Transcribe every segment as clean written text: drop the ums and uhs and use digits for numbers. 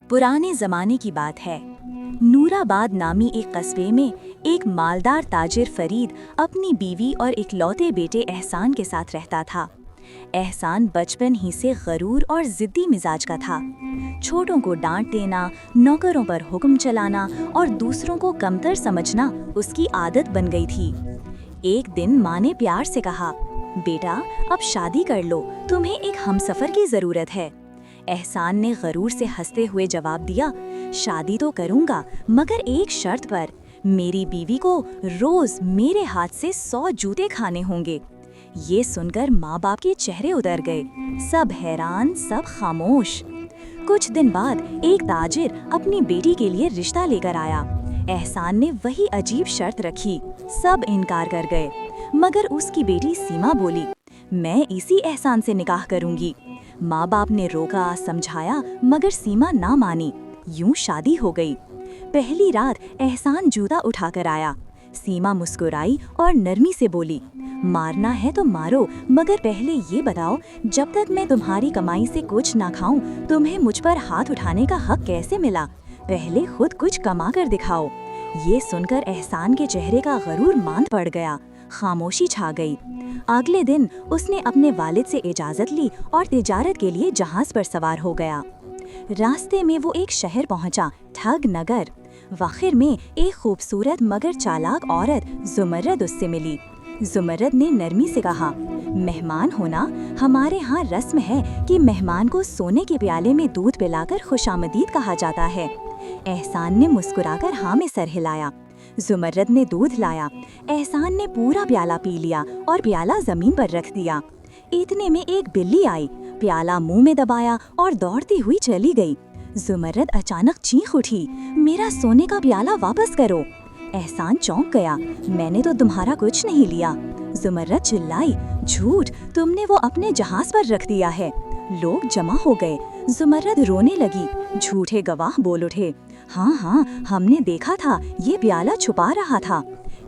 पुराने ज़माने की बात है। नूराबाद नामी एक कस्बे में एक मालदार ताजिर फरीद अपनी बीवी और इकलौते बेटे एहसान के साथ रहता था। एहसान बचपन ही से गरूर और ज़िद्दी मिजाज का था। छोटों को डांट देना, नौकरों पर हुक्म चलाना और दूसरों को कमतर समझना उसकी आदत बन गई थी। एक दिन माँ ने प्यार से कहा, बेटा अब शादी कर लो, तुम्हें एक हमसफर की ज़रूरत है। एहसान ने गरूर से हंसते हुए जवाब दिया, शादी तो करूंगा मगर एक शर्त पर, मेरी बीवी को रोज मेरे हाथ से 100 जूते खाने होंगे। ये सुनकर माँ बाप के चेहरे उतर गए, सब हैरान, सब खामोश। कुछ दिन बाद एक ताजिर अपनी बेटी के लिए रिश्ता लेकर आया। एहसान ने वही अजीब शर्त रखी, सब इनकार कर गए, मगर उसकी बेटी सीमा बोली, मैं इसी एहसान से निकाह करूंगी। माँ बाप ने रोका, समझाया, मगर सीमा ना मानी। यूं शादी हो गई। पहली रात एहसान जूता उठाकर आया। सीमा मुस्कुराई और नरमी से बोली, मारना है तो मारो, मगर पहले ये बताओ, जब तक मैं तुम्हारी कमाई से कुछ ना खाऊं, तुम्हें मुझ पर हाथ उठाने का हक कैसे मिला? पहले खुद कुछ कमा कर दिखाओ। ये सुनकर एहसान के चेहरे का गरूर मांद पड़ गया। खामोशी छा गई। अगले दिन उसने अपने वालिद से इजाज़त ली और तिजारत के लिए जहाज़ पर सवार हो गया। रास्ते में वो एक शहर पहुंचा, ठग नगर। आखिर में एक खूबसूरत मगर चालाक औरत जुमर्रद उससे मिली। जुमर्रद ने नरमी से कहा, मेहमान होना, हमारे यहाँ रस्म है कि मेहमान को सोने के प्याले में दूध पिलाकर खुशामदीद कहा जाता है। एहसान ने मुस्कुराकर हाँ में सर हिलाया। जुमर्रद ने दूध लाया। एहसान ने पूरा प्याला पी लिया और प्याला जमीन पर रख दिया। इतने में एक बिल्ली आई, प्याला मुंह में दबाया और दौड़ती हुई चली गई। जुमर्रद अचानक चीख उठी, मेरा सोने का प्याला वापस करो। एहसान चौंक गया, मैंने तो तुम्हारा कुछ नहीं लिया। जुमर्रद चिल्लाई, झूठ, तुमने वो अपने जहाज पर रख दिया है। लोग जमा हो गए। जुमर्रद रोने लगी। झूठे गवाह बोल उठे, हाँ हाँ, हमने देखा था, ये प्याला छुपा रहा था।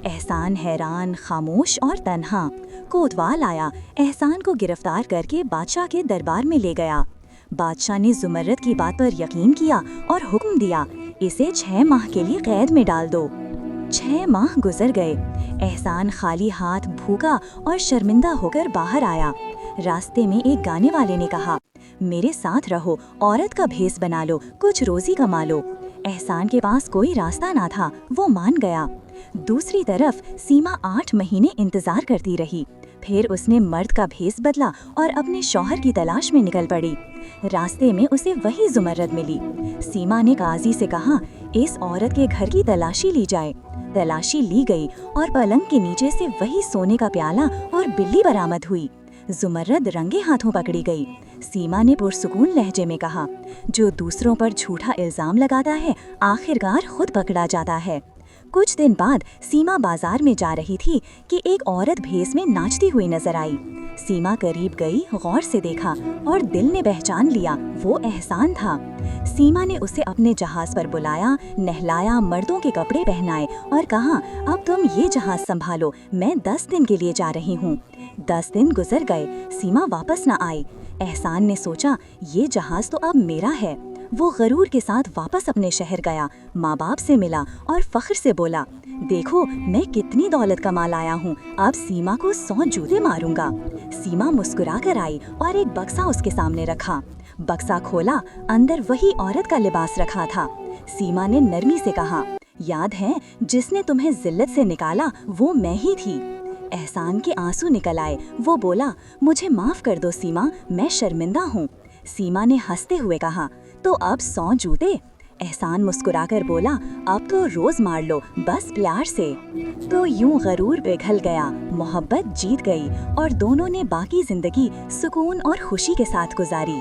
एहसान हैरान, खामोश और तन्हा। कोतवाल आया, एहसान को गिरफ्तार करके बादशाह के दरबार में ले गया। बादशाह ने जुमर्रद की बात पर यकीन किया और हुक्म दिया, इसे 6 माह के लिए कैद में डाल दो। 6 माह गुजर गए। एहसान खाली हाथ, भूखा और शर्मिंदा होकर बाहर आया। रास्ते में एक गाने वाले ने कहा, मेरे साथ रहो, औरत का भेस बना लो, कुछ रोजी कमा लो। एहसान के पास कोई रास्ता ना था, वो मान गया। दूसरी तरफ सीमा 8 महीने इंतजार करती रही। फिर उसने मर्द का भेस बदला और अपने शौहर की तलाश में निकल पड़ी। रास्ते में उसे वही जुमर्रद मिली। सीमा ने काजी से कहा, इस औरत के घर की तलाशी ली जाए। तलाशी ली गई और पलंग के नीचे से वही सोने का प्याला और बिल्ली बरामद हुई। जुमर्रद रंगे हाथों पकड़ी गई। सीमा ने पुरसुकून लहजे में कहा, जो दूसरों पर झूठा इल्जाम लगाता है, आखिरकार खुद पकड़ा जाता है। कुछ दिन बाद सीमा बाजार में जा रही थी कि एक औरत भेस में नाचती हुई नजर आई। सीमा करीब गई, गौर से देखा और दिल ने पहचान लिया, वो एहसान था। सीमा ने उसे अपने जहाज पर बुलाया, नहलाया, मर्दों के कपड़े पहनाए और कहा, अब तुम ये जहाज संभालो, मैं 10 दिन के लिए जा रही हूँ। 10 दिन गुजर गए, सीमा वापस न आई। एहसान ने सोचा, ये जहाज तो अब मेरा है। वो गरूर के साथ वापस अपने शहर गया, माँ बाप से मिला और फख्र से बोला, देखो मैं कितनी दौलत कमा लाया हूँ, अब सीमा को 100 जूते मारूंगा। सीमा मुस्कुरा कर आई और एक बक्सा उसके सामने रखा। बक्सा खोला, अंदर वही औरत का लिबास रखा था। सीमा ने नरमी से कहा, याद है जिसने तुम्हें जिल्लत से निकाला, वो मैं ही थी। एहसान के आंसू निकल आए। वो बोला, मुझे माफ कर दो सीमा, मैं शर्मिंदा हूँ। सीमा ने हंसते हुए कहा, तो अब 100 जूते? एहसान मुस्कुराकर बोला, अब तो रोज मार लो, बस प्यार से। तो यूं गरूर पिघल गया, मोहब्बत जीत गई और दोनों ने बाकी जिंदगी सुकून और खुशी के साथ गुजारी।